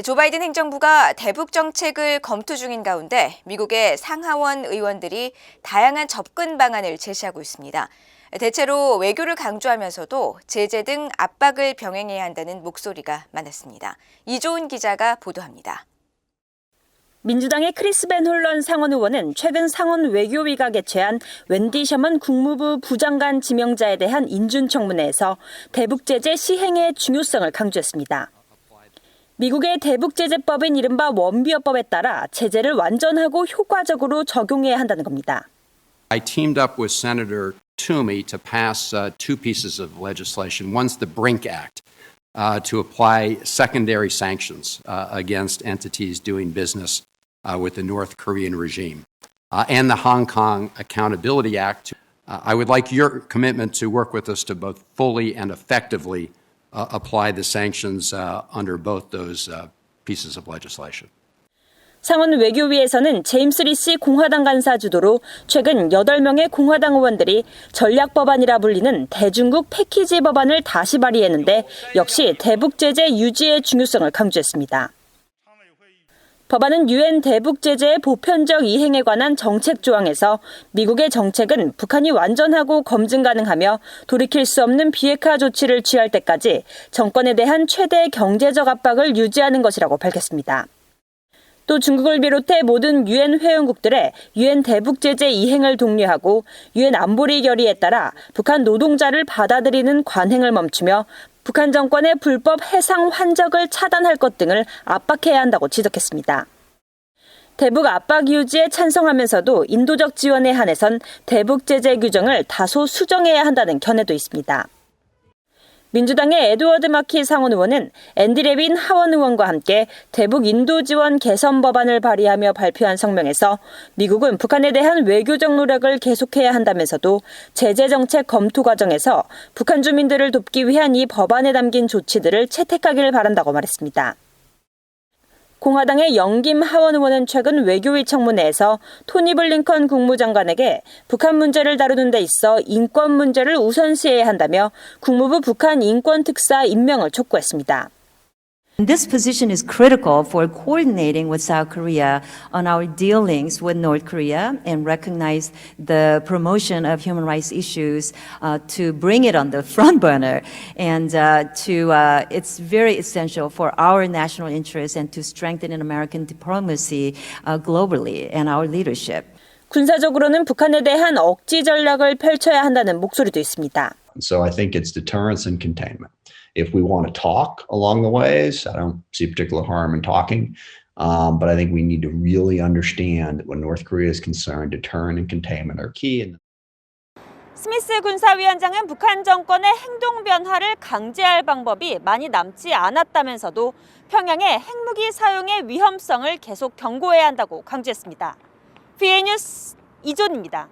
조 바이든 행정부가 대북 정책을 검토 중인 가운데 미국의 상하원 의원들이 다양한 접근 방안을 제시하고 있습니다. 대체로 외교를 강조하면서도 제재 등 압박을 병행해야 한다는 목소리가 많았습니다. 이조은 기자가 보도합니다. 민주당의 크리스 벤 홀런 상원 의원은 최근 상원 외교위가 개최한 웬디 셔먼 국무부 부장관 지명자에 대한 인준청문회에서 대북 제재 시행의 중요성을 강조했습니다. 미국의 대북 제재법인 이른바 원비어법에 따라 제재를 완전하고 효과적으로 적용해야 한다는 겁니다. I teamed up with Senator Toomey to pass two pieces of legislation. One's the Brink Act to apply secondary sanctions against entities doing business with the North Korean regime, and the Hong Kong Accountability Act. I would like your commitment to work with us to both fully and effectively apply the sanctions under both those pieces of legislation. 상원 외교위에서는 제임스 리시 공화당 간사 주도로 최근 8명의 공화당 의원들이 전략법안이라 불리는 대중국 패키지 법안을 다시 발의했는데 역시 대북 제재 유지의 중요성을 강조했습니다. 법안은 유엔 대북 제재의 보편적 이행에 관한 정책 조항에서 미국의 정책은 북한이 완전하고 검증 가능하며 돌이킬 수 없는 비핵화 조치를 취할 때까지 정권에 대한 최대 경제적 압박을 유지하는 것이라고 밝혔습니다. 또 중국을 비롯해 모든 유엔 회원국들의 유엔 대북 제재 이행을 독려하고 유엔 안보리 결의에 따라 북한 노동자를 받아들이는 관행을 멈추며 북한 정권의 불법 해상 환적을 차단할 것 등을 압박해야 한다고 지적했습니다. 대북 압박 유지에 찬성하면서도 인도적 지원에 한해선 대북 제재 규정을 다소 수정해야 한다는 견해도 있습니다. 민주당의 에드워드 마키 상원 의원은 앤디 레빈 하원 의원과 함께 대북 인도 지원 개선 법안을 발의하며 발표한 성명에서 미국은 북한에 대한 외교적 노력을 계속해야 한다면서도 제재 정책 검토 과정에서 북한 주민들을 돕기 위한 이 법안에 담긴 조치들을 채택하길 바란다고 말했습니다. 공화당의 영김 하원 의원은 최근 외교위 청문회에서 토니 블링컨 국무장관에게 북한 문제를 다루는 데 있어 인권 문제를 우선시해야 한다며 국무부 북한 인권특사 임명을 촉구했습니다. This position is critical for coordinating with South Korea on our dealings with North Korea and recognize the promotion of human rights issues to bring it on the front burner. And it's very essential for our national interests and to strengthen American diplomacy globally and our leadership. 군사적으로는 북한에 대한 억지 전략을 펼쳐야 한다는 목소리도 있습니다. So I think it's deterrence and containment. If we want to talk along the ways, I don't see particular harm in talking, but I think we need to really understand that when North Korea is concerned, deterrence and containment are key. 스미스 군사위원장은 북한 정권의 행동 변화를 강제할 방법이 많이 남지 않았다면서도 평양의 핵무기 사용의 위험성을 계속 경고해야 한다고 강조했습니다. VA 뉴스 이존입니다.